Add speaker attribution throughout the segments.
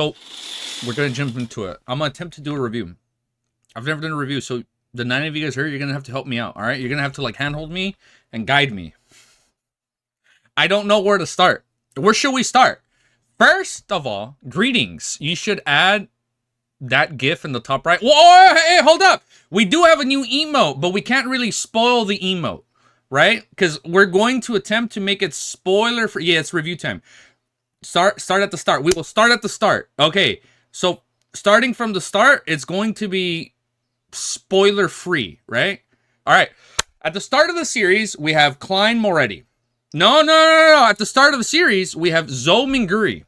Speaker 1: So we're gonna jump into it. I'm gonna attempt to do a review. I've never done a review, so the 9 of you guys here, you're gonna have to help me out. All right, you're gonna have to like handhold me and guide me. I don't know where to start. Where should we start? First of all, greetings. You should add that GIF in the top right. Whoa, hey, hold up. We do have a new emote, but we can't really spoil the emote, right? Because we're going to attempt to make it spoiler free. Yeah, it's review time. Start at the start. We will start at the start. Okay, so starting from the start, it's going to be spoiler free, right? All right. At the start of the series, we have Klein Moretti. No. At the start of the series, we have Zoe Minguri.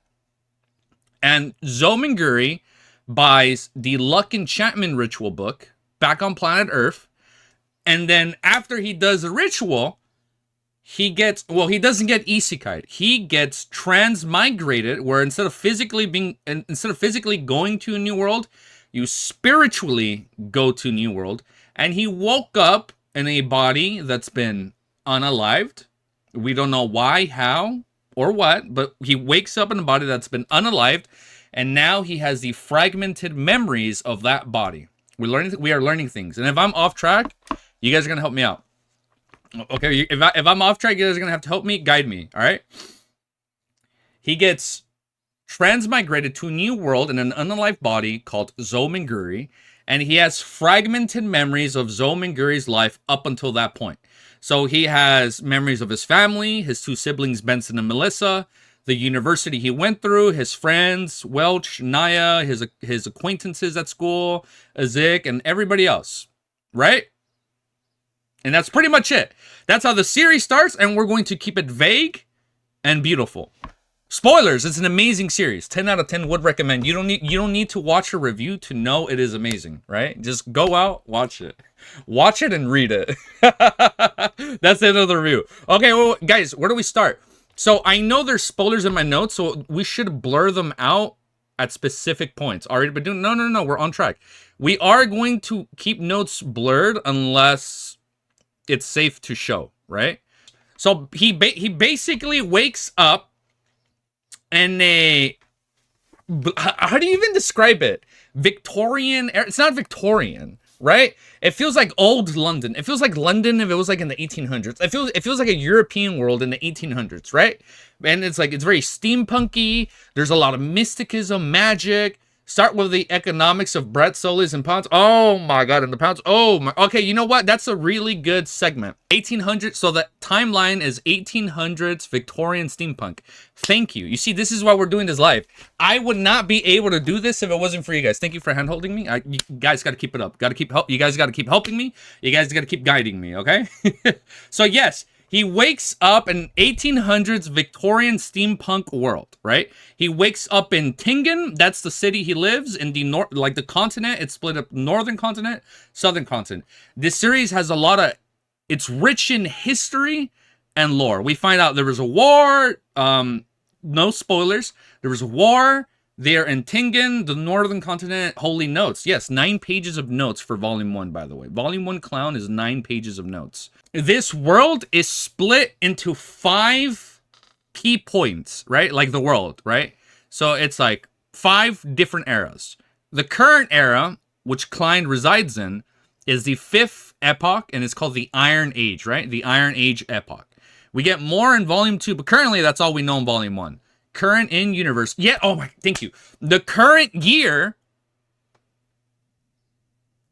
Speaker 1: And Zoe Minguri buys the Luck Enchantment Ritual book back on planet Earth. And then after he does the ritual, he gets, well, he doesn't get isekai. He gets transmigrated, where instead of physically going to a new world, you spiritually go to a new world. And he woke up in a body that's been unalived. We don't know why, how, or what, but he wakes up in a body that's been unalived, and now he has the fragmented memories of that body. We are learning things. And if I'm off track, you guys are gonna help me out. Okay, if I'm off track, you guys are gonna have to help me, guide me. All right. He gets transmigrated to a new world in an unalived body called Zoe Minguri, and he has fragmented memories of Zoe Minguri's life up until that point. So he has memories of his family, his two siblings, Benson and Melissa, the university he went through, his friends, Welch, Naya, his acquaintances at school, Azik, and everybody else, right? And that's pretty much it. That's how the series starts, and we're going to keep it vague and beautiful. Spoilers, it's an amazing series. 10 out of 10 would recommend. You don't need to watch a review to know it is amazing, right? Just go out, watch it. Watch it and read it. That's the end of the review. Okay, well, guys, where do we start? So I know there's spoilers in my notes, so we should blur them out at specific points. Already been doing, no, we're on track. We are going to keep notes blurred unless it's safe to show, right? So he basically wakes up in a, how do you even describe it? Victorian, it's not Victorian, right? It feels like old London. It feels like London if it was like in the 1800s. It feels like a European world in the 1800s, right? And it's like, it's very steampunky. There's a lot of mysticism, magic. Start with the economics of Brett soles and pounds. Oh my god, and the pounds. Oh my. Okay, you know what? That's a really good segment. 1800s. So the timeline is 1800s Victorian steampunk. Thank you. You see, this is why we're doing this live. I would not be able to do this if it wasn't for you guys. Thank you for handholding me. You guys got to keep it up. You guys got to keep helping me. You guys got to keep guiding me. Okay. So yes. He wakes up in 1800s Victorian steampunk world, right? He wakes up in Tingen. That's the city he lives in. The north, like the continent, it's split up northern continent, southern continent. This series has a lot of, it's rich in history and lore. We find out there was a war. No spoilers. There was a war there in Tingen, the northern continent. Holy notes. Yes, 9 pages of notes for volume 1, by the way. Volume 1 Clown is 9 pages of notes. This world is split into 5 key points, right? Like the world, right? So it's like 5 different eras. The current era, which Klein resides in, is the 5th epoch, and it's called the Iron Age, right? The Iron Age epoch. We get more in volume 2, but currently that's all we know in volume 1. Current in universe. Yeah, oh my, thank you. The current year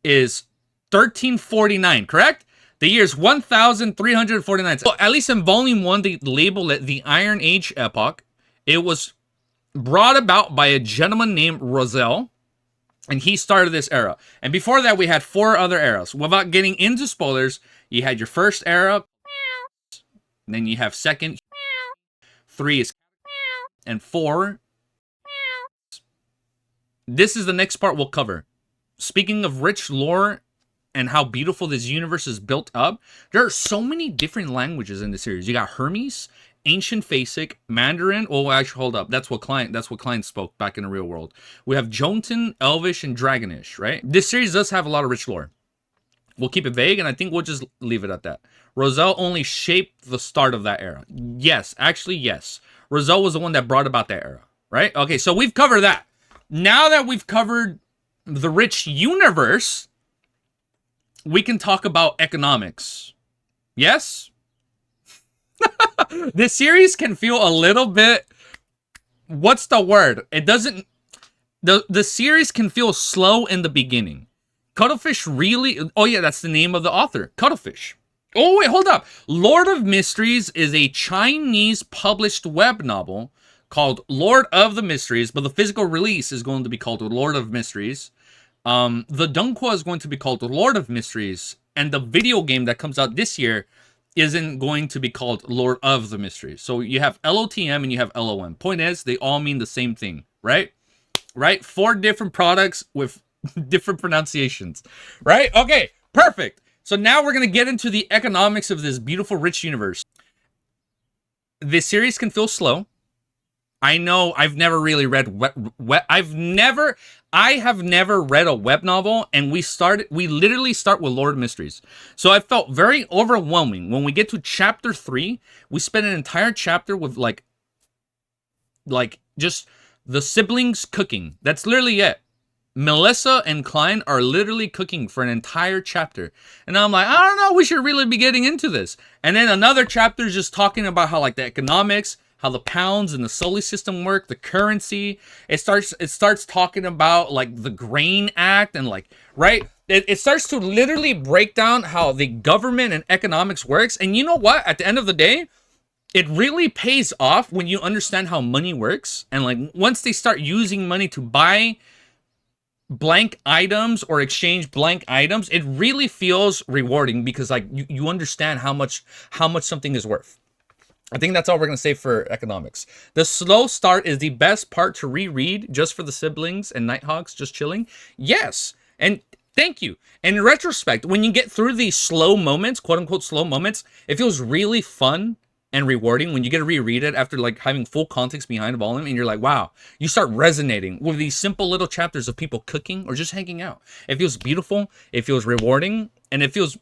Speaker 1: is 1349, correct? The year is 1349. So at least in volume 1, they label it the Iron Age epoch. It was brought about by a gentleman named Roselle, and he started this era. And before that, we had 4 other eras. Without getting into spoilers, you had your first era, and then you have second, 3 is, and 4. This is the next part we'll cover. Speaking of rich lore and how beautiful this universe is built up, there are so many different languages in the series. You got Hermes, Ancient Phasic, Mandarin. Oh, actually, hold up. That's what Klein spoke back in the real world. We have Jotun, Elvish, and Dragonish, right? This series does have a lot of rich lore. We'll keep it vague, and I think we'll just leave it at that. Roselle only shaped the start of that era. Yes, actually, yes. Roselle was the one that brought about that era, right? Okay, so we've covered that. Now that we've covered the rich universe, we can talk about economics. Yes? This series can feel a little bit, what's the word? It doesn't, the series can feel slow in the beginning. Cuttlefish really, oh yeah, that's the name of the author, Cuttlefish. Oh wait, hold up. Lord of Mysteries is a Chinese published web novel called Lord of the Mysteries, but the physical release is going to be called Lord of Mysteries. The Dunqua is going to be called Lord of Mysteries, and the video game that comes out this year isn't going to be called Lord of the Mysteries. So you have LOTM and you have LOM. Point is, they all mean the same thing, right? Right? 4 different products with different pronunciations, right? Okay, perfect. So now we're going to get into the economics of this beautiful, rich universe. This series can feel slow. I know I've never really read I have never read a web novel, and we literally start with Lord of Mysteries. So I felt very overwhelming. When we get to chapter 3, we spend an entire chapter with like just the siblings cooking. That's literally it. Melissa and Klein are literally cooking for an entire chapter. And I'm like, I don't know, we should really be getting into this. And then another chapter is just talking about how like the economics, how the pounds and the solar system work, the currency. It starts talking about like the Grain Act and like, right? It starts to literally break down how the government and economics works. And you know what? At the end of the day, it really pays off when you understand how money works. And like once they start using money to buy blank items or exchange blank items, it really feels rewarding because like you understand how much something is worth. I think that's all we're going to say for economics. The slow start is the best part to reread just for the siblings and Nighthawks just chilling. Yes. And thank you. And in retrospect, when you get through these slow moments, quote unquote slow moments, it feels really fun and rewarding when you get to reread it after like having full context behind all of them, and you're like, wow, you start resonating with these simple little chapters of people cooking or just hanging out. It feels beautiful, it feels rewarding, and it feels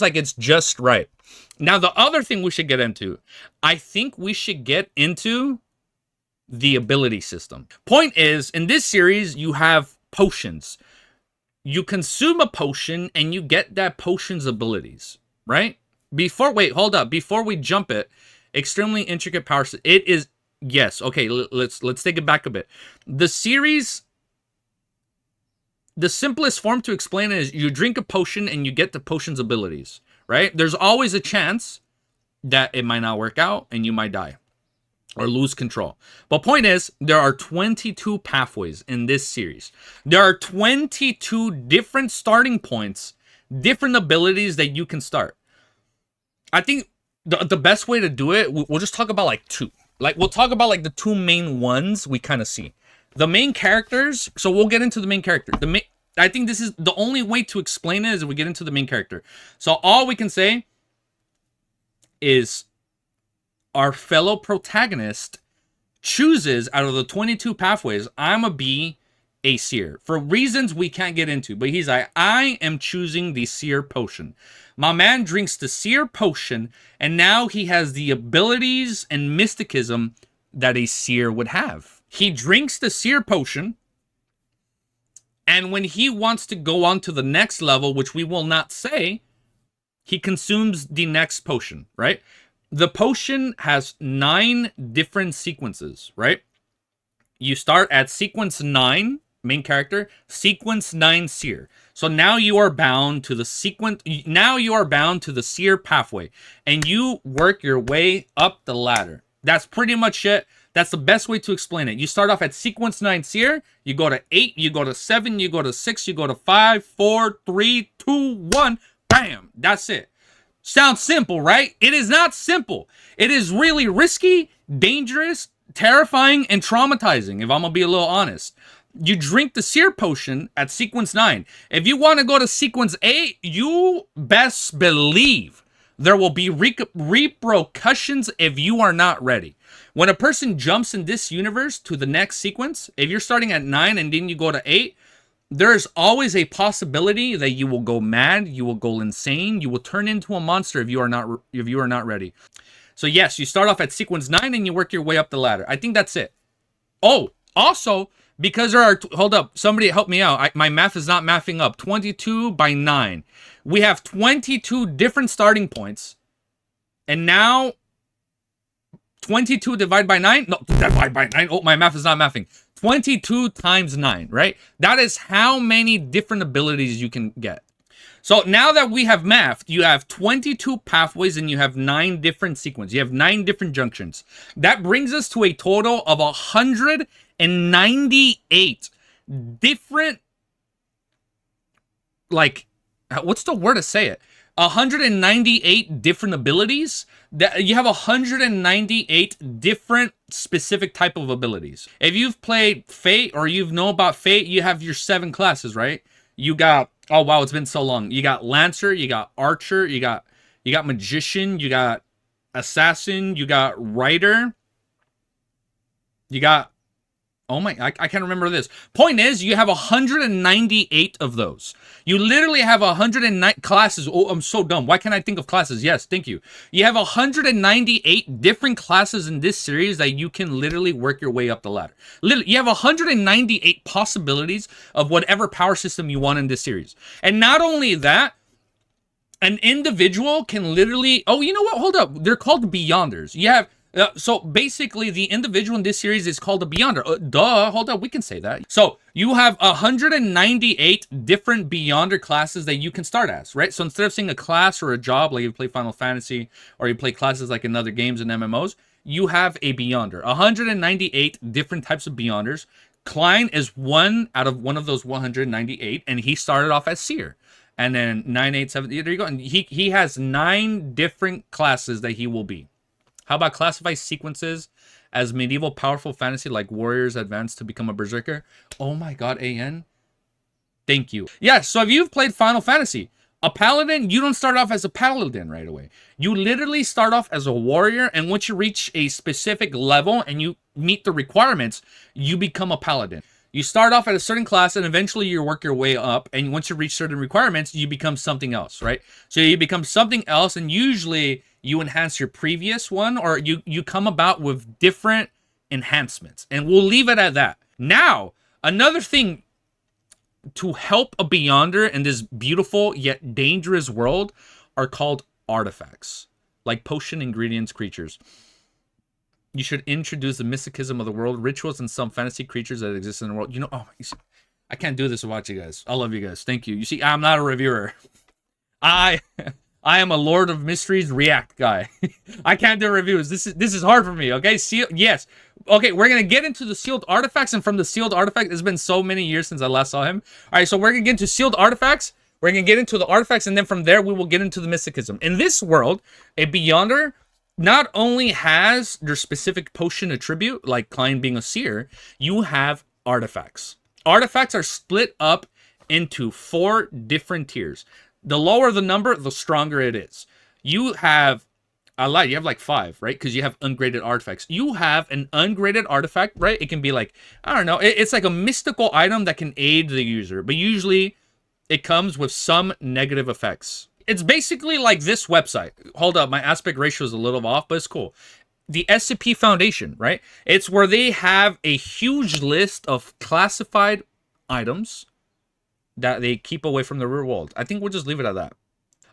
Speaker 1: like it's just right. Now, the other thing we should get into, I think we should get into the ability system. Point is, in this series, you have potions. You consume a potion and you get that potion's abilities, right? Before we jump it, extremely intricate power. It is, yes. Okay, let's take it back a bit. The series, the simplest form to explain it is you drink a potion and you get the potion's abilities, right? There's always a chance that it might not work out and you might die or lose control. But point is, there are 22 pathways in this series. There are 22 different starting points, different abilities that you can start. I think the best way to do it, we'll just talk about like 2. Like we'll talk about like the 2 main ones we kind of see. The main characters, so we'll get into the main character. I think this is the only way to explain it is if we get into the main character. So all we can say is our fellow protagonist chooses out of the 22 pathways, I'm gonna be a seer for reasons we can't get into, but he's like, I am choosing the seer potion. My man drinks the seer potion, and now he has the abilities and mysticism that a seer would have. He drinks the seer potion, and when he wants to go on to the next level, which we will not say, he consumes the next potion, right? The potion has 9 different sequences, right? You start at sequence 9, main character, sequence 9 seer. So now you are bound to the sequence. Now you are bound to the seer pathway, and you work your way up the ladder. That's pretty much it. That's the best way to explain it. You start off at sequence 9 seer. You go to 8. You go to 7. You go to 6. You go to 5, 4, 3, 2, 1. Bam. That's it. Sounds simple, right? It is not simple. It is really risky, dangerous, terrifying, and traumatizing, if I'm gonna be a little honest. You drink the seer potion at sequence 9. If you want to go to sequence 8, you best believe there will be repercussions if you are not ready. When a person jumps in this universe to the next sequence, if you're starting at 9 and then you go to 8, there's always a possibility that you will go mad, you will go insane, you will turn into a monster if you are not ready. So yes, you start off at sequence 9 and you work your way up the ladder. I think that's it. Oh, also, Because there are, hold up, somebody help me out. My math is not mathing up. 22 by 9. We have 22 different starting points. And now 22 divided by 9? No, divided by 9. Oh, my math is not mathing. 22 times 9, right? That is how many different abilities you can get. So now that we have mathed, you have 22 pathways and you have 9 different sequences. You have 9 different junctions. That brings us to a total of 198 different, like, what's the word to say it? 198 different abilities. That you have 198 different specific type of abilities. If you've played Fate or you know about Fate, you have your 7 classes, right? You got, oh wow, it's been so long. You got Lancer, you got Archer, you got Magician, you got Assassin, you got Rider, you got, oh my, I can't remember this. Point is, you have 198 of those. You literally have 109 classes. Oh, I'm so dumb. Why can't I think of classes? Yes, thank you. You have 198 different classes in this series that you can literally work your way up the ladder. Literally, you have 198 possibilities of whatever power system you want in this series. And not only that, an individual can literally, oh, you know what? Hold up. They're called Beyonders. You have, so basically, the individual in this series is called a Beyonder. Duh, hold up, we can say that. So you have 198 different Beyonder classes that you can start as, right? So instead of saying a class or a job, like you play Final Fantasy, or you play classes like in other games and MMOs, you have a Beyonder. 198 different types of Beyonders. Klein is one out of one of those 198, and he started off as Seer. And then 987, there you go. And he has 9 different classes that he will be. How about classify sequences as medieval powerful fantasy like warriors advance to become a berserker? Oh my god, AN. Thank you. Yeah, so if you've played Final Fantasy, a paladin, you don't start off as a paladin right away. You literally start off as a warrior, and once you reach a specific level and you meet the requirements, you become a paladin. You start off at a certain class, and eventually you work your way up, and once you reach certain requirements, you become something else, right? So you become something else, and usually you enhance your previous one, or you come about with different enhancements. And we'll leave it at that. Now, another thing to help a Beyonder in this beautiful yet dangerous world are called artifacts, like potion ingredients creatures. You should introduce the mysticism of the world, rituals, and some fantasy creatures that exist in the world. You know, oh, I can't do this without you guys. I love you guys. Thank you. You see, I'm not a reviewer. I am a Lord of Mysteries React guy. I can't do reviews. This is hard for me, okay? Yes. Okay, we're going to get into the sealed artifacts, and from the sealed artifact, it's been so many years since I last saw him. All right, so we're going to get into sealed artifacts. We're going to get into the artifacts, and then from there, we will get into the mysticism. In this world, a Beyonder not only has their specific potion attribute, like Klein being a seer, you have artifacts. Artifacts are split up into 4 different tiers. The lower the number, the stronger it is. You have, I lied, you have like 5, right? Because you have ungraded artifacts. You have an ungraded artifact, right? It can be like, I don't know, it's like a mystical item that can aid the user, but usually it comes with some negative effects. It's basically like this website. Hold up, my aspect ratio is a little off, but it's cool. The SCP Foundation, right? It's where they have a huge list of classified items that they keep away from the real world. I think we'll just leave it at that.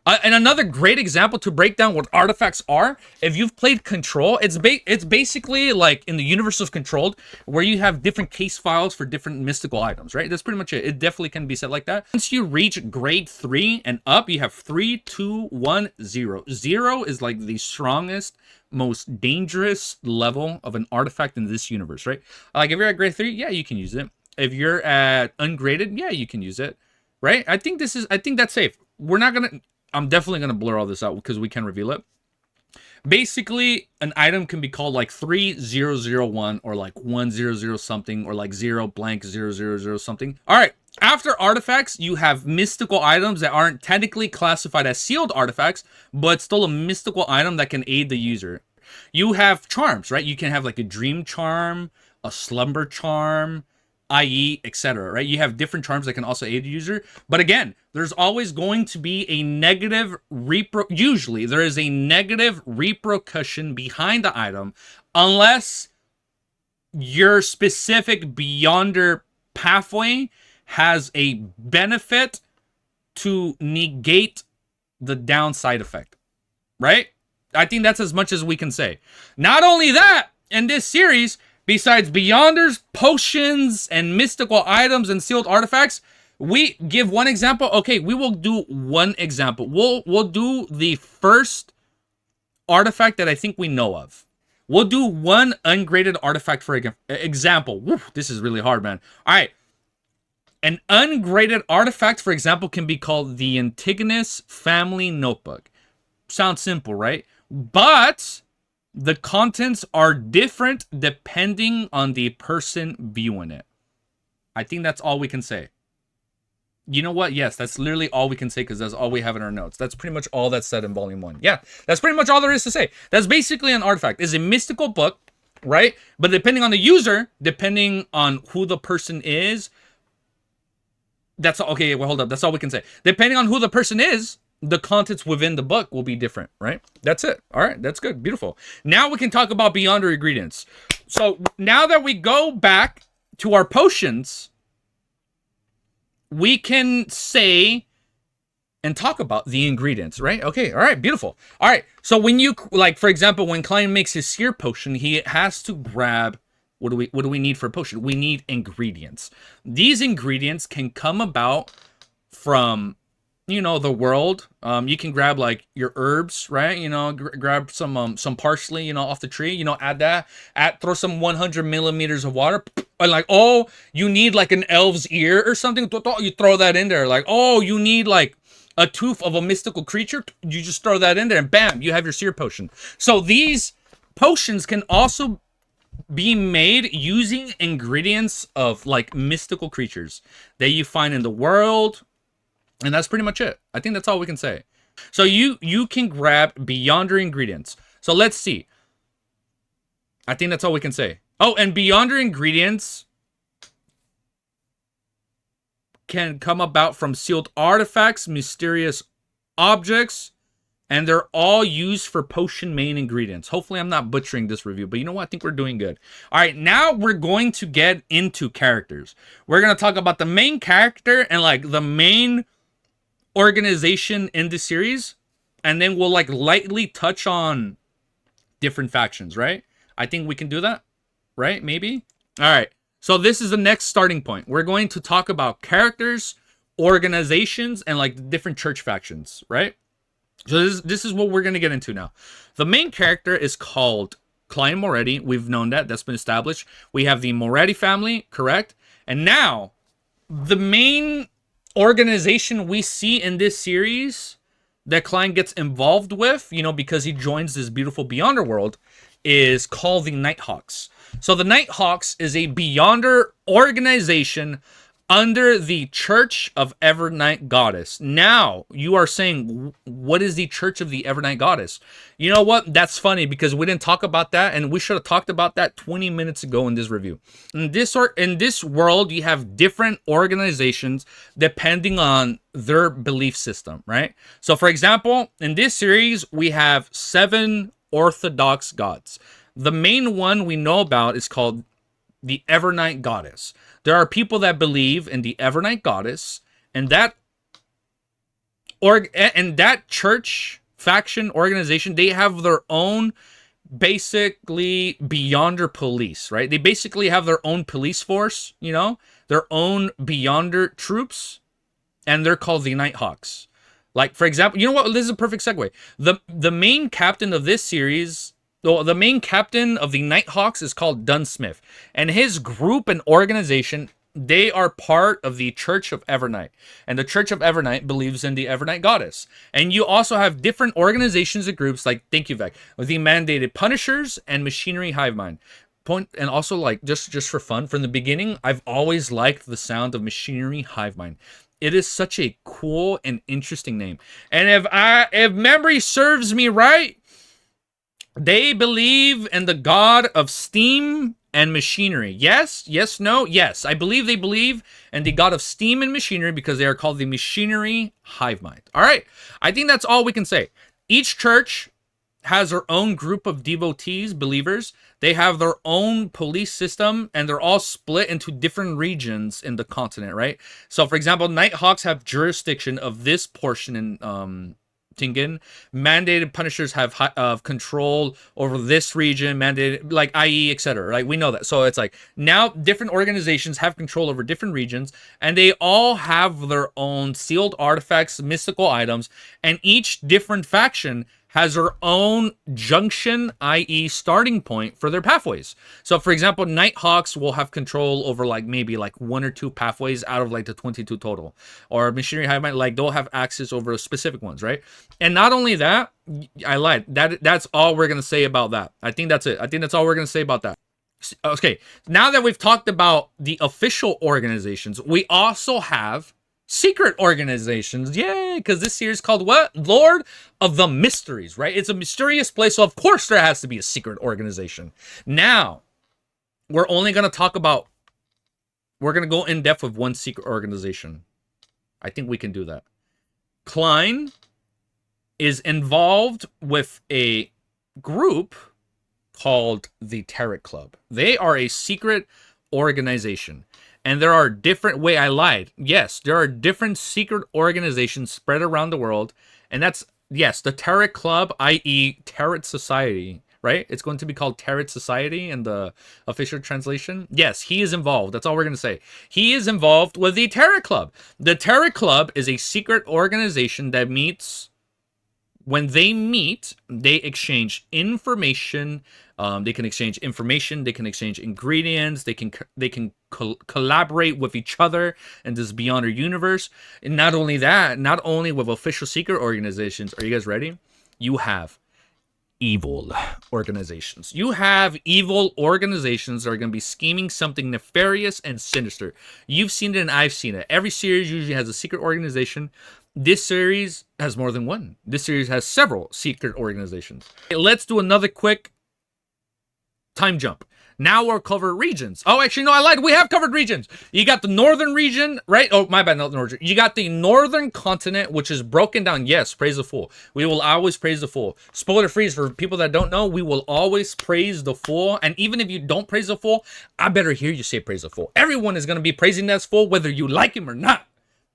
Speaker 1: And another great example to break down what artifacts are, if you've played Control, it's basically like in the universe of Controlled, where you have different case files for different mystical items, right? That's pretty much it. It definitely can be said like that. Once you reach grade 3 and up, you have 3, 2, 1, 0. 0 is like the strongest, most dangerous level of an artifact in this universe, right? Like if you're at grade 3, yeah, you can use it. If you're at ungraded, yeah, you can use it, right? I think that's safe. We're not gonna, I'm definitely gonna blur all this out because we can reveal it. Basically, an item can be called like 3001 or like 100 something or like 0 blank 000 something. All right. After artifacts, you have mystical items that aren't technically classified as sealed artifacts, but still a mystical item that can aid the user. You have charms, right? You can have like a dream charm, a slumber charm, i.e., etc., right? You have different charms that can also aid the user. But again, there's always going to be a negative usually there is a negative repercussion behind the item unless your specific beyonder pathway has a benefit to negate the downside effect, right? I think that's as much as we can say. Not only that, in this series, besides beyonders, potions, and mystical items and sealed artifacts, we give one example. Okay, we will do one example. We'll do the first artifact that I think we know of. We'll do one ungraded artifact for example. Woo, this is really hard, man. All right. An ungraded artifact, for example, can be called the Antigonus Family Notebook. Sounds simple, right? But the contents are different depending on the person viewing it. I think that's all we can say. You know what? Yes, that's literally all we can say because that's all we have in our notes. That's pretty much all that's said in volume 1. Yeah, that's pretty much all there is to say. That's basically an artifact. It's a mystical book, right? But depending on the user, depending on who the person is, that's okay. Well, hold up. That's all we can say. Depending on who the person is, the contents within the book will be different, right? That's it. All right, that's good. Beautiful. Now we can talk about beyonder ingredients. So now that we go back to our potions, we can say and talk about the ingredients, right? Okay, all right, beautiful. All right, so when you, like, for example, when Klein makes his seer potion, he has to grab, what do we need for a potion? We need ingredients. These ingredients can come about from, you know, the world. You can grab, like, your herbs, right? You know, grab some parsley, you know, off the tree, you know, add that, throw some 100 millimeters of water, and like, oh, you need like an elf's ear or something, you throw that in there. Like, oh, you need like a tooth of a mystical creature, you just throw that in there and bam, you have your seer potion. So these potions can also be made using ingredients of like mystical creatures that you find in the world. And that's pretty much it. I think that's all we can say. So you can grab beyonder ingredients. So let's see. I think that's all we can say. Oh, and beyonder ingredients can come about from sealed artifacts, mysterious objects, and they're all used for potion main ingredients. Hopefully I'm not butchering this review, but you know what? I think we're doing good. All right, now we're going to get into characters. We're going to talk about the main character and like the main organization in the series, and then we'll like lightly touch on different factions, right? I think we can do that, right? Maybe. All right, so this is the next starting point. We're going to talk about characters, organizations, and like different church factions, right? So this is what we're going to get into now. The main character is called Klein Moretti. We've known that. That's been established. We have the Moretti family, correct? And now the main organization we see in this series that Klein gets involved with, you know, because he joins this beautiful Beyonder world, is called the Nighthawks. So the Nighthawks is a Beyonder organization under the Church of Evernight Goddess. Now, you are saying, what is the Church of the Evernight Goddess? You know what? That's funny because we didn't talk about that, and we should have talked about that 20 minutes ago in this review. In this world, you have different organizations depending on their belief system, right? So, for example, in this series, we have 7 Orthodox gods. The main one we know about is called the Evernight Goddess. There are people that believe in the Evernight Goddess, and that church faction organization, they have their own basically Beyonder police, right? They basically have their own police force, you know, their own Beyonder troops, and they're called the Nighthawks. Like, for example, you know what? This is a perfect segue. The main captain of this series, the main captain of the Nighthawks is called Dunsmith. And his group and organization, they are part of the Church of Evernight. And the Church of Evernight believes in the Evernight Goddess. And you also have different organizations and groups like, thank you, Vec, with the Mandated Punishers and Machinery Hive Mind. And also, like, just for fun, from the beginning, I've always liked the sound of Machinery Hive Mind. It is such a cool and interesting name. And if memory serves me right, they believe in the god of steam and machinery. Yes? Yes? No? Yes. I believe they believe in the god of steam and machinery because they are called the Machinery Hive Mind. All right. I think that's all we can say. Each church has their own group of devotees, believers. They have their own police system, and they're all split into different regions in the continent, right? So, for example, Nighthawks have jurisdiction of this portion in Tingen. Mandated Punishers have control over this region, mandated, like, i.e., etc. Right? We know that. So it's like now different organizations have control over different regions, and they all have their own sealed artifacts, mystical items, and each different faction has their own junction, i.e. starting point for their pathways. So, for example, Nighthawks will have control over like maybe like 1 or 2 pathways out of like the 22 total. Or Machinery Hive Mind, like they'll have access over specific ones, right? And not only that, I lied. That's all we're gonna say about that. I think that's it. I think that's all we're gonna say about that. Okay, now that we've talked about the official organizations, we also have secret organizations. Yay, because this series is called what? Lord of the Mysteries, right? It's a mysterious place, so of course there has to be a secret organization. Now, we're only going to talk about, we're going to go in depth with one secret organization. I think we can do that. Klein is involved with a group called the Tarot Club. They are a secret organization. And there are different, wait, I lied. Yes, there are different secret organizations spread around the world. And that's, yes, the Tarot Club, i.e. Tarot Society, right? It's going to be called Tarot Society in the official translation. Yes, he is involved. That's all we're going to say. He is involved with the Tarot Club. The Tarot Club is a secret organization that meets. When they meet, they exchange information. They can exchange information. They can exchange ingredients. They can collaborate with each other in this Beyond Our universe. And not only that, not only with official secret organizations. Are you guys ready? You have evil organizations. You have evil organizations that are going to be scheming something nefarious and sinister. You've seen it and I've seen it. Every series usually has a secret organization. This series has more than one. This series has several secret organizations. Okay, let's do another quick time jump. Now we'll cover regions. Oh, actually, no, I lied. We have covered regions. You got the northern region, right? Oh, my bad, not the northern. You got the northern continent, which is broken down. Yes, praise the fool. We will always praise the fool. Spoiler free for people that don't know, we will always praise the fool. And even if you don't praise the fool, I better hear you say praise the fool. Everyone is going to be praising that fool, whether you like him or not.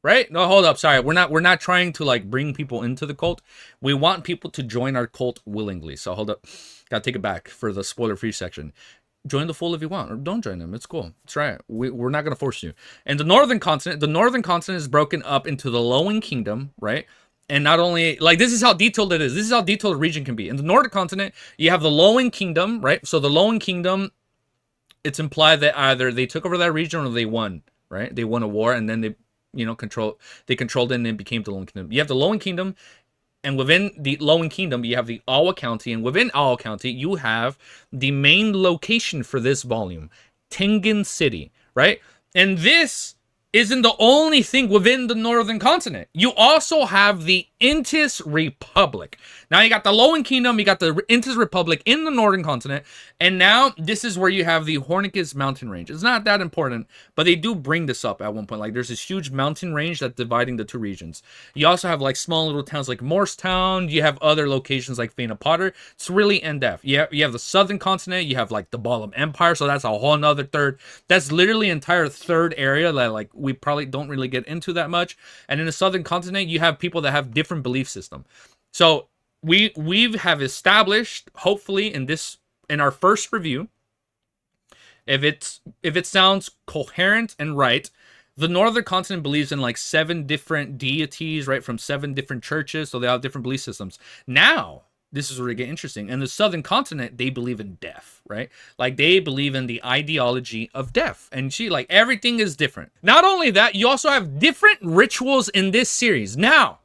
Speaker 1: Right? No, hold up. Sorry. We're not trying to like bring people into the cult. We want people to join our cult willingly. So hold up. Gotta take it back for the spoiler free section. Join the fool if you want, or don't join them. It's cool. That's right. We're not gonna force you. And the northern continent is broken up into the Lowing Kingdom, right? And not only, like, this is how detailed it is. This is how detailed a region can be. In the northern continent, you have the Lowing Kingdom, right? So the Lowing Kingdom, it's implied that either they took over that region or they won, right? They won a war and then they controlled it and then became the Lowing Kingdom. You have the Lowing Kingdom, and within the Lowing Kingdom, you have the Awa County, and within Awa County, you have the main location for this volume, Tingen City, right? And this isn't the only thing within the northern continent. You also have the Intis Republic. Now you got the Lowing Kingdom, you got the Intis Republic in the northern continent, and now this is where you have the Hornicus mountain range. It's not that important, but they do bring this up at one point. Like, there's this huge mountain range that's dividing the two regions. You also have like small little towns like Morristown. You have other locations like Fana Potter. It's really in-depth. You have the southern continent. You have like the Ballum Empire, so that's a whole nother third. That's literally an entire third area that like we probably don't really get into that much. And in the southern continent, you have people that have different belief system. So we have established, hopefully in our first review, if it sounds coherent and right, the northern continent believes in like 7 different deities, right, from 7 different churches, so they have different belief systems. Now, this is where it gets interesting. In the southern continent, they believe in death, right? Like, they believe in the ideology of death. And like, everything is different. Not only that, you also have different rituals in this series. Now,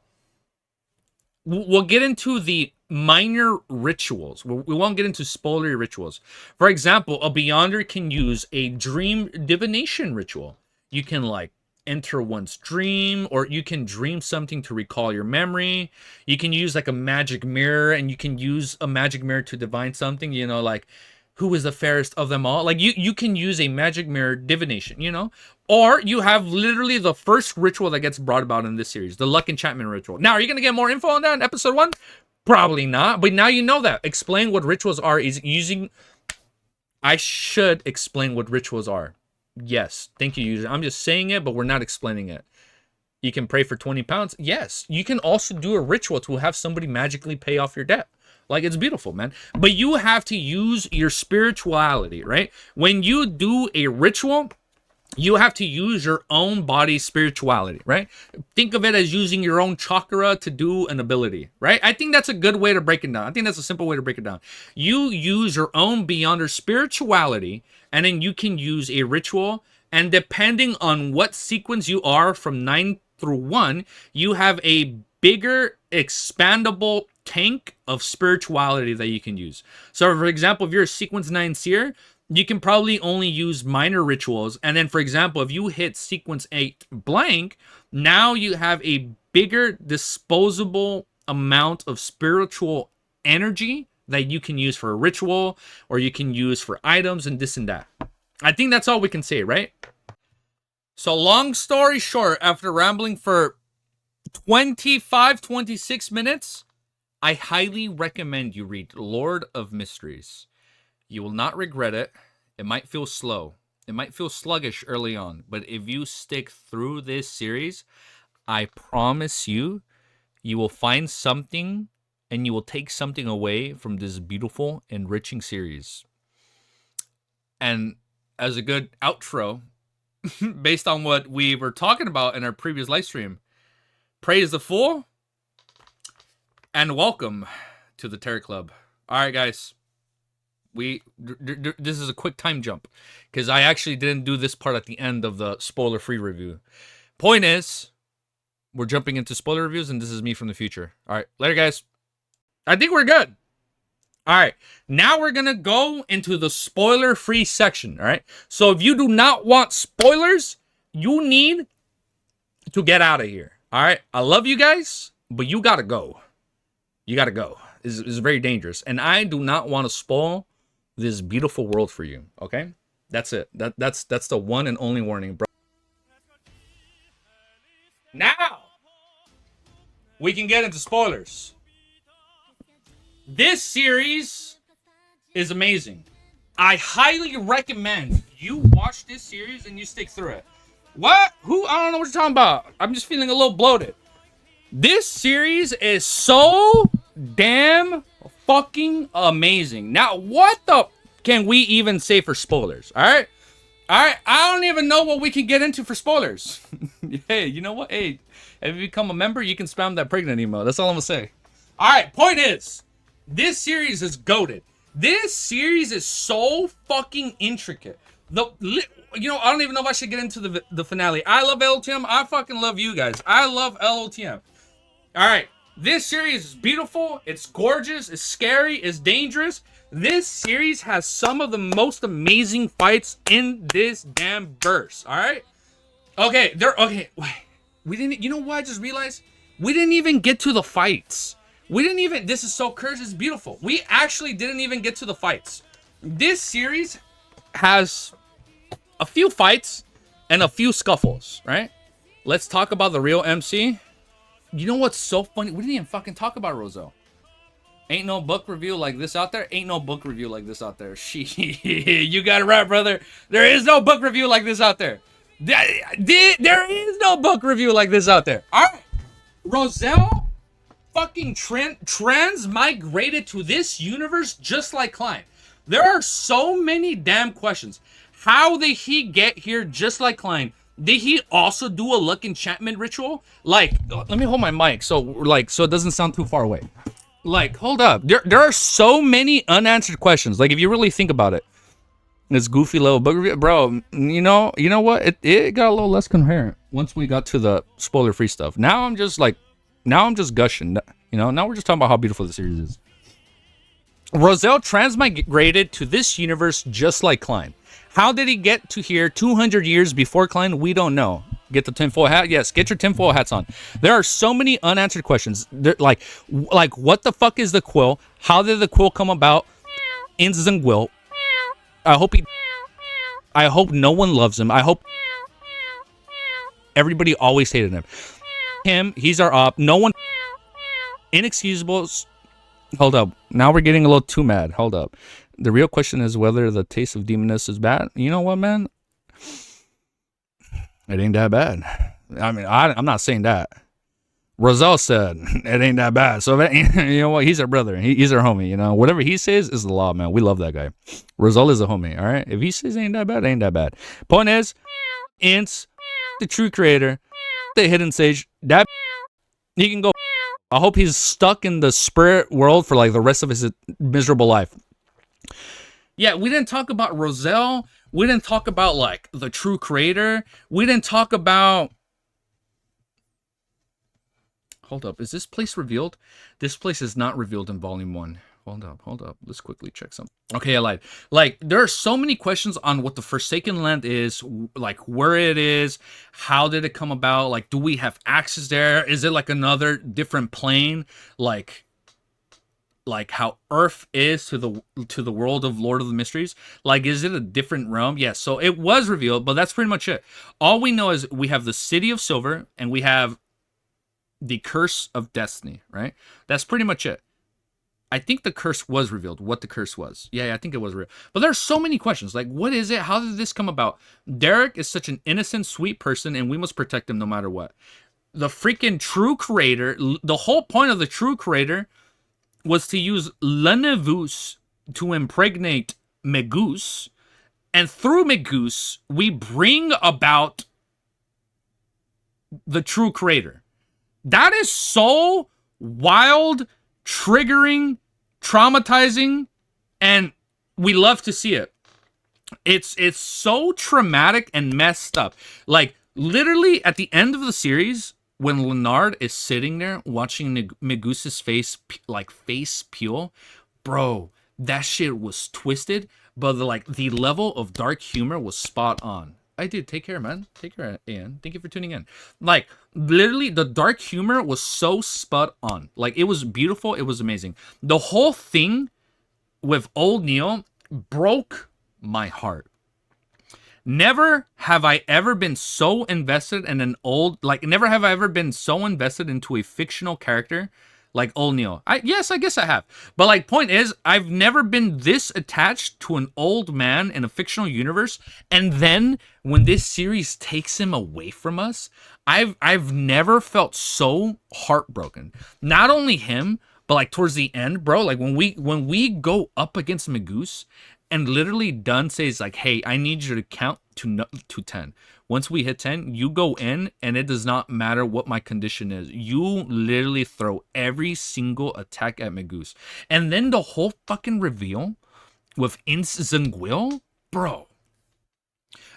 Speaker 1: we'll get into the minor rituals. We won't get into spoilery rituals. For example, a Beyonder can use a dream divination ritual. You can, like, enter one's dream, or you can dream something to recall your memory. You can use like a magic mirror, and you can use a magic mirror to divine something, like who is the fairest of them all. Like, you can use a magic mirror divination, or you have literally the first ritual that gets brought about in this series, the luck enchantment ritual. Now, are you going to get more info on that in episode 1? Probably not, but now you know that. Explain what rituals are is using... I should explain what rituals are. Yes, thank you, user. I'm just saying it, but we're not explaining it. You can pray for 20 pounds. Yes, you can also do a ritual to have somebody magically pay off your debt. Like, it's beautiful, man. But you have to use your spirituality, right? When you do a ritual, you have to use your own body's spirituality, right? Think of it as using your own chakra to do an ability, right? I think that's a good way to break it down. I think that's a simple way to break it down. You use your own beyonder spirituality, and then you can use a ritual, and depending on what sequence you are from 9 through 1, you have a bigger expandable tank of spirituality that you can use. So for example, if you're a sequence 9 seer, you can probably only use minor rituals. And then, for example, if you hit sequence 8 blank, now you have a bigger disposable amount of spiritual energy that you can use for a ritual, or you can use for items and this and that. I think that's all we can say, right? So long story short, after rambling for 26 minutes, I highly recommend you read Lord of Mysteries. You will not regret it. It might feel slow. It might feel sluggish early on. But if you stick through this series, I promise you, you will find something and you will take something away from this beautiful, enriching series. And as a good outro, based on what we were talking about in our previous live stream, praise the Fool and welcome to the Terror Club. All right, guys. This is a quick time jump because I actually didn't do this part at the end of the spoiler-free review. Point is, we're jumping into spoiler reviews, and this is me from the future. All right, later, guys. I think we're good. All right, now we're gonna go into the spoiler-free section. All right, so if you do not want spoilers, you need to get out of here. All right, I love you guys, but you gotta go. You gotta go. It's very dangerous, and I do not want to spoil this beautiful world for you. Okay, that's it. That's the one and only warning, bro. Now we can get into spoilers. This series is amazing. I highly recommend you watch this series and you stick through it. What? Who? I don't know what you're talking about. I'm just feeling a little bloated. This series is so damn fucking amazing. Now, what the can we even say for spoilers? All right? All right, I don't even know what we can get into for spoilers. Hey, you know what? Hey, if you become a member, you can spam that pregnant email. That's all I'm gonna say. All right, point is, this series is goated. This series is so fucking intricate. I don't even know if I should get into the finale. I love LOTM. I fucking love you guys. I love LOTM. All right, this series is beautiful. It's gorgeous. It's scary. It's dangerous. This series has some of the most amazing fights in this damn verse. All right. Okay. Wait. We didn't. You know what I just realized? We didn't even get to the fights. We didn't even. This is so cursed. It's beautiful. We actually didn't even get to the fights. This series has a few fights and a few scuffles. Right. Let's talk about the real MC. You know what's so funny? We didn't even fucking talk about Roselle. Ain't no book review like this out there. Ain't no book review like this out there. You got it right, brother. There is no book review like this out there. There is no book review like this out there. All right. Roselle fucking transmigrated to this universe just like Klein. There are so many damn questions. How did he get here just like Klein? Did he also do a luck enchantment ritual? Like, let me hold my mic so it doesn't sound too far away. Like, hold up. There are so many unanswered questions. Like, if you really think about it, this goofy little book review, bro. You know what? It got a little less coherent once we got to the spoiler-free stuff. Now I'm just gushing. You know, now we're just talking about how beautiful the series is. Roselle transmigrated to this universe just like Klein. How did he get to here 200 years before Klein? We don't know. Get the tinfoil hat? Yes, get your tinfoil hats on. There are so many unanswered questions. Like what the fuck is the quill? How did the quill come about? Inzingwill. I hope no one loves him. I hope everybody always hated him. He's our op. No one. Inexcusable. Hold up. Now we're getting a little too mad. Hold up. The real question is whether the taste of demoness is bad. You know what, man? It ain't that bad. I mean, I'm not saying that. Roselle said it ain't that bad. So you know what? He's our brother. He's our homie. You know, whatever he says is the law, man. We love that guy. Roselle is a homie. All right. If he says it ain't that bad, it ain't that bad. Point is, Ints, the true creator, the hidden sage, that he can go. I hope he's stuck in the spirit world for like the rest of his miserable life. Yeah, we didn't talk about Roselle. We didn't talk about like the true creator. We didn't talk about. Hold up, is this place revealed? This place is not revealed in volume 1. Hold up. Let's quickly check something. Okay, I lied. Like, there are so many questions on what the Forsaken Land is, like where it is, how did it come about, like do we have access there? Is it like another different plane? Like how Earth is to the world of Lord of the Mysteries? Like, is it a different realm? Yes, so it was revealed, but that's pretty much it. All we know is we have the City of Silver and we have the Curse of Destiny, right? That's pretty much it. I think the curse was revealed, what the curse was. Yeah, I think it was real. But there's so many questions. Like, what is it? How did this come about? Derek is such an innocent, sweet person, and we must protect him no matter what. The freaking true creator, the whole point of the true creator was to use Lenevus to impregnate Megus. And through Megus, we bring about the true creator. That is so wild, triggering, traumatizing, and we love to see it. It's so traumatic and messed up. Like, literally at the end of the series, when Leonard is sitting there watching Megus's face peel, bro, that shit was twisted, but the level of dark humor was spot on. I did. Take care, man. Take care, Ian. Thank you for tuning in. Like, literally, the dark humor was so spot on. Like, it was beautiful. It was amazing. The whole thing with old Neil broke my heart. Never have I ever been so invested in never have I ever been so invested into a fictional character like old Neil. Yes, I guess I have. But like, point is, I've never been this attached to an old man in a fictional universe. And then when this series takes him away from us, I've never felt so heartbroken. Not only him, but like towards the end, bro, like when we go up against Megus and literally Dunn says like, hey, I need you to count to 10. Once we hit 10, you go in, and it does not matter what my condition is. You literally throw every single attack at Megus. And then the whole fucking reveal with Inzanguil, bro.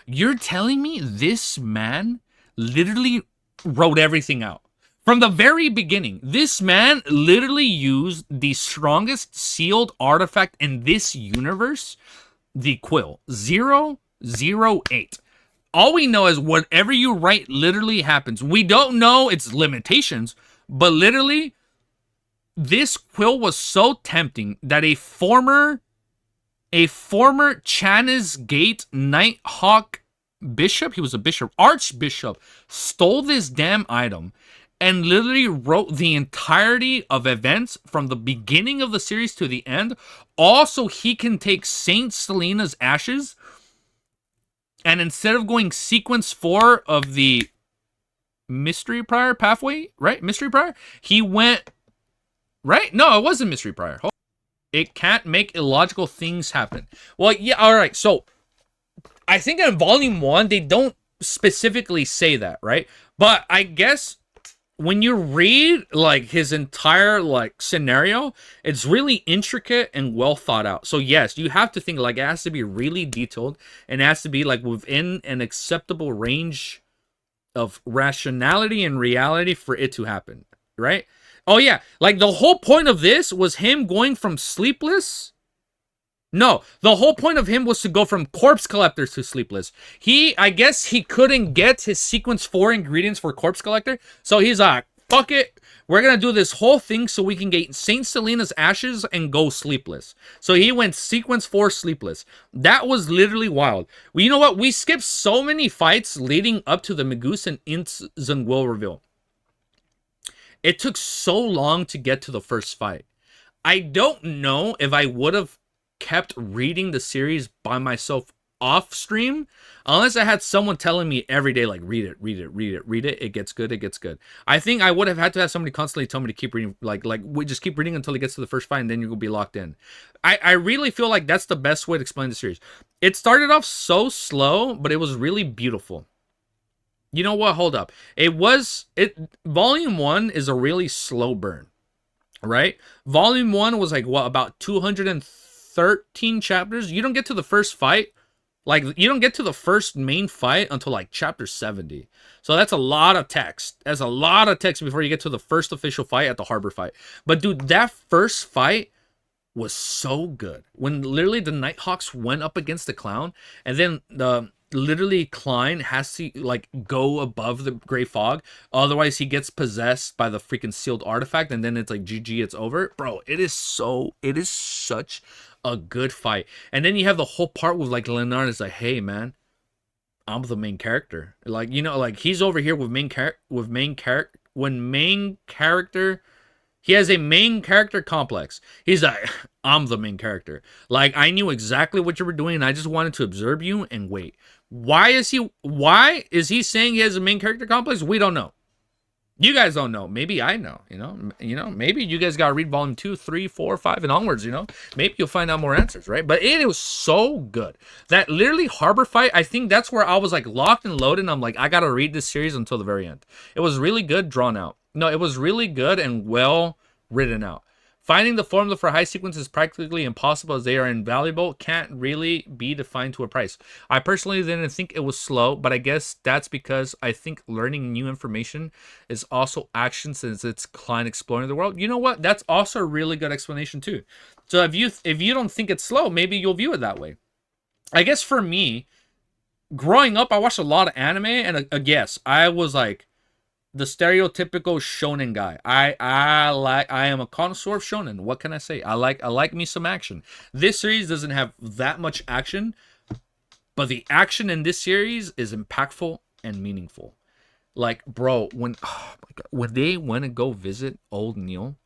Speaker 1: You're telling me this man literally wrote everything out. From the very beginning, this man literally used the strongest sealed artifact in this universe, the Quill 008. All we know is whatever you write literally happens. We don't know its limitations, but literally, this quill was so tempting that a former Channis Gate Nighthawk bishop, he was a bishop, archbishop, stole this damn item and literally wrote the entirety of events from the beginning of the series to the end. Also, he can take Saint Selena's ashes, and instead of going sequence 4 of the Mystery Prior pathway, right? Mystery Prior? He went, right? No, it wasn't Mystery Prior. It can't make illogical things happen. Well, yeah, all right. So, I think in Volume 1, they don't specifically say that, right? But I guess when you read like his entire like scenario, it's really intricate and well thought out. So yes, you have to think like it has to be really detailed and it has to be like within an acceptable range of rationality and reality for it to happen, right? Oh yeah, like the whole point of this was him going from sleepless. No, the whole point of him was to go from corpse collector to sleepless. I guess he couldn't get his sequence 4 ingredients for corpse collector, so he's like, fuck it, we're gonna do this whole thing so we can get Saint Selena's ashes and go sleepless. So he went sequence 4 sleepless. That was literally wild. Well, you know what? We skipped so many fights leading up to the Megus and Inzanguil reveal. It took so long to get to the first fight. I don't know if I would have kept reading the series by myself off stream unless I had someone telling me every day, like, read it, read it, read it, read it. It gets good. It gets good. I think I would have had to have somebody constantly tell me to keep reading, like we just keep reading until it gets to the first fight, and then you're gonna be locked in. I really feel like that's the best way to explain the series. It started off so slow, but it was really beautiful. You know what? Hold up. Volume 1 is a really slow burn, right? Volume 1 was like, what, about 213 chapters? You don't get to the first fight. Like, you don't get to the first main fight until like chapter 70. So that's a lot of text. That's a lot of text before you get to the first official fight at the harbor fight. But dude, that first fight was so good. When literally the Nighthawks went up against the clown, and then literally Klein has to like go above the gray fog, otherwise he gets possessed by the freaking sealed artifact, and then it's like GG, it's over. Bro, it is such a good fight. And then you have the whole part with like Leonard is like, hey man, I'm the main character. Like, you know, like he's over here with main character he has a main character complex. He's like, I'm the main character. Like, I knew exactly what you were doing, and I just wanted to observe you and wait. Why is he saying he has a main character complex? We don't know. You guys don't know. Maybe I know, you know, maybe you guys got to read volume 2, 3, 4, 5 and onwards, you know, maybe you'll find out more answers, right? But it was so good. That literally harbor fight, I think that's where I was like locked and loaded. And I'm like, I got to read this series until the very end. It was really good, drawn out. No, it was really good and well written out. Finding the formula for high sequence is practically impossible as they are invaluable, can't really be defined to a price. I personally didn't think it was slow, but I guess that's because I think learning new information is also action since it's Klein exploring the world. You know what? That's also a really good explanation too. So if you don't think it's slow, maybe you'll view it that way. I guess for me, growing up, I watched a lot of anime, and yes, I was like the stereotypical shonen guy. I am a connoisseur of shonen. What can I say? I like me some action. This series doesn't have that much action, but the action in this series is impactful and meaningful. Like, bro, when they went to go visit old Neil,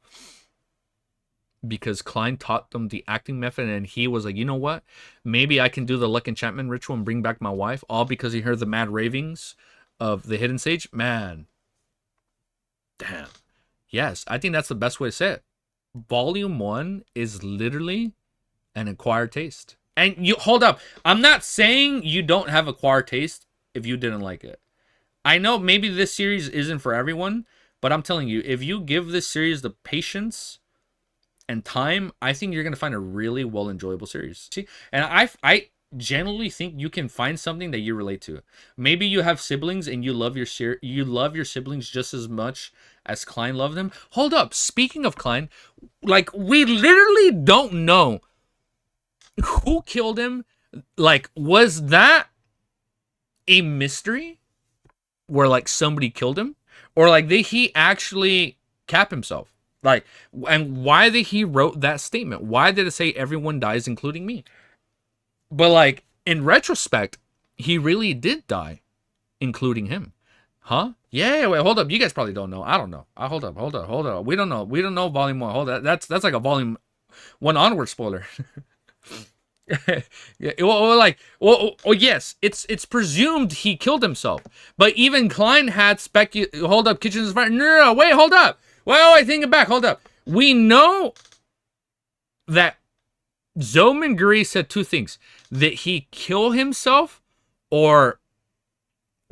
Speaker 1: because Klein taught them the acting method, and he was like, you know what? Maybe I can do the luck enchantment ritual and bring back my wife, all because he heard the mad ravings of the hidden sage. Man, damn. Yes, I think that's the best way to say it. Volume 1 is literally an acquired taste. And you hold up. I'm not saying you don't have acquired taste if you didn't like it. I know maybe this series isn't for everyone, but I'm telling you, if you give this series the patience and time, I think you're going to find a really well enjoyable series. See? And I generally think you can find something that you relate to. Maybe you have siblings and you love your siblings just as much as Klein loved them. Hold up, speaking of Klein, like, we literally don't know who killed him. Like, was that a mystery where like somebody killed him, or like did he actually cap himself? Like, and why did he wrote that statement? Why did it say everyone dies including me? But like, in retrospect, he really did die, including him. Huh? Yeah, wait, hold up. You guys probably don't know. I don't know. Hold up. We don't know volume 1. Hold up. That's like a volume 1 onward spoiler. Yeah, yes, it's presumed he killed himself. But even Klein had hold up, kitchen is fire. No, wait, hold up. Wait, think it back. Hold up. We know that Zoman Guri said two things. Did he kill himself, or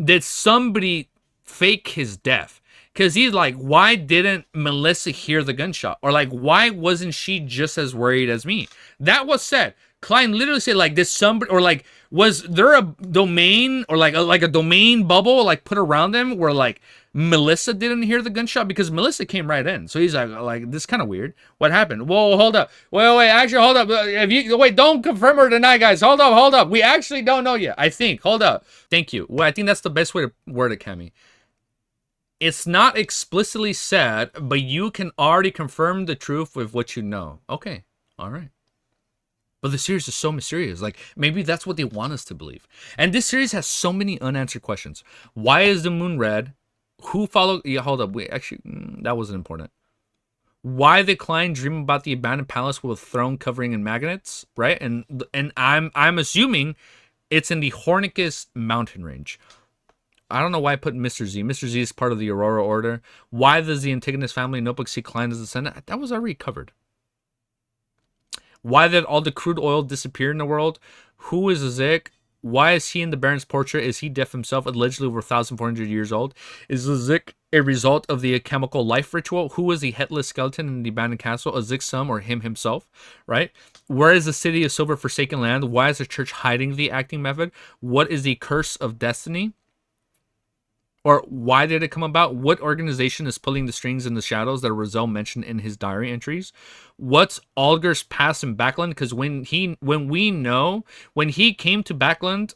Speaker 1: did somebody fake his death? Because he's like, why didn't Melissa hear the gunshot? Or like, why wasn't she just as worried as me? That was said. Klein literally said, like, did somebody, or like, was there a domain, or like a domain bubble like put around them where like Melissa didn't hear the gunshot? Because Melissa came right in. So he's like this is kind of weird. What happened? Whoa, hold up. Wait, actually, hold up. Wait, don't confirm or deny, guys. Hold up. We actually don't know yet, I think. Hold up. Thank you. Well, I think that's the best way to word it, Cammy. It's not explicitly said, but you can already confirm the truth with what you know. Okay. All right. But the series is so mysterious. Like, maybe that's what they want us to believe. And this series has so many unanswered questions. Why is the moon red? Who followed? Yeah, hold up. Wait, actually, that wasn't important. Why did Klein dream about the abandoned palace with a throne covering in magnets, right? And I'm assuming it's in the Hornicus mountain range. I don't know why I put Mr. Z. Mr. Z is part of the Aurora Order. Why does the Antigonus family notebook see Klein as the descendant? That was already covered. Why did all the crude oil disappear in the world? Who is Zik? Why is he in the Baron's portrait? Is he deaf himself, allegedly over 1,400 years old? Is the Zik a result of the chemical life ritual? Who is the headless skeleton in the abandoned castle? A Zik son or him himself? Right? Where is the city of silver forsaken land? Why is the church hiding the acting method? What is the curse of destiny? Or why did it come about? What organization is pulling the strings in the shadows that Roselle mentioned in his diary entries? What's Alger's past in Backland? Because when he came to Backland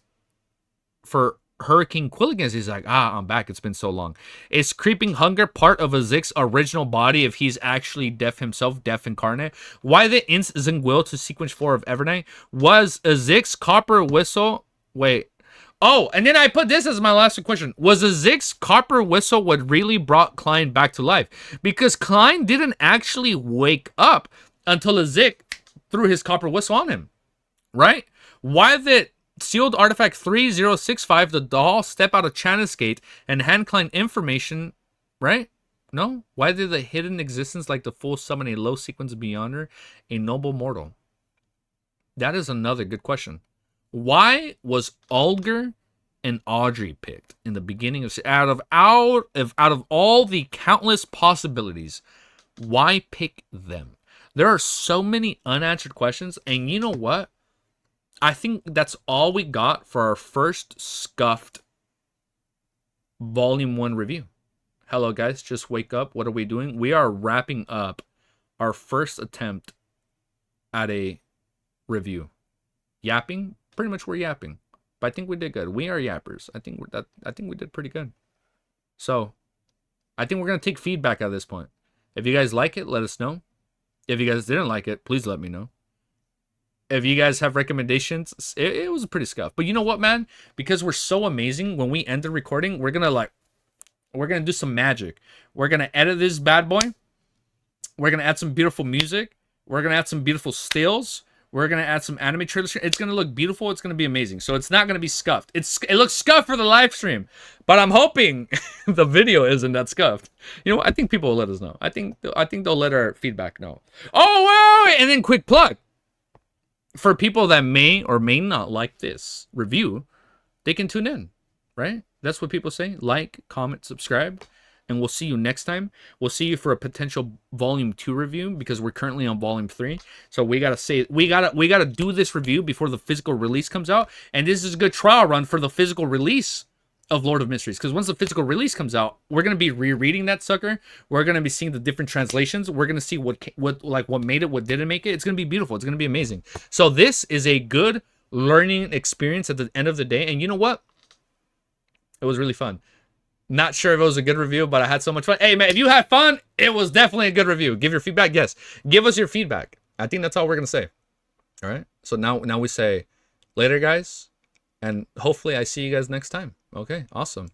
Speaker 1: for Hurricane Quilligans, he's like, I'm back. It's been so long. Is Creeping Hunger part of a Zik's original body if he's actually deaf himself, deaf incarnate? Why the Ince Zingwill to sequence 4 of Evernight? Was a Zik's copper whistle... Wait. Oh, and then I put this as my last question. Was a Zig's copper whistle what really brought Klein back to life? Because Klein didn't actually wake up until a Zig threw his copper whistle on him, right? Why did sealed artifact 3065, the doll, step out of Channis Gate and hand Klein information, right? No? Why did the hidden existence like the full summon a low sequence beyonder, a noble mortal? That is another good question. Why was Alger and Audrey picked in the beginning of out of all the countless possibilities? Why pick them? There are so many unanswered questions, and you know what? I think that's all we got for our first scuffed Volume 1 review. Hello, guys. Just wake up. What are we doing? We are wrapping up our first attempt at a review. Yapping? Pretty much we're yapping. But I think we did good. We are yappers. I think we did pretty good. So, I think we're going to take feedback at this point. If you guys like it, let us know. If you guys didn't like it, please let me know. If you guys have recommendations, it was a pretty scuff. But you know what, man? Because we're so amazing, when we end the recording, we're going to do some magic. We're going to edit this bad boy. We're going to add some beautiful music. We're going to add some beautiful stills. We're going to add some anime trailers. It's going to look beautiful. It's going to be amazing. So it's not going to be scuffed. It looks scuffed for the live stream. But I'm hoping the video isn't that scuffed. You know what? I think people will let us know. I think they'll let our feedback know. Oh, wait. And then quick plug. For people that may or may not like this review, they can tune in, right? That's what people say. Like, comment, subscribe. And we'll see you next time. We'll see you for a potential Volume 2 review, because we're currently on Volume 3. So we gotta do this review before the physical release comes out. And this is a good trial run for the physical release of Lord of Mysteries. Because once the physical release comes out, we're gonna be rereading that sucker. We're gonna be seeing the different translations. We're gonna see what made it, what didn't make it. It's gonna be beautiful. It's gonna be amazing. So this is a good learning experience at the end of the day. And you know what? It was really fun. Not sure if it was a good review, but I had so much fun. Hey, man, if you had fun, it was definitely a good review. Give your feedback. Yes. Give us your feedback. I think that's all we're going to say. All right. So now we say later, guys. And hopefully I see you guys next time. Okay. Awesome.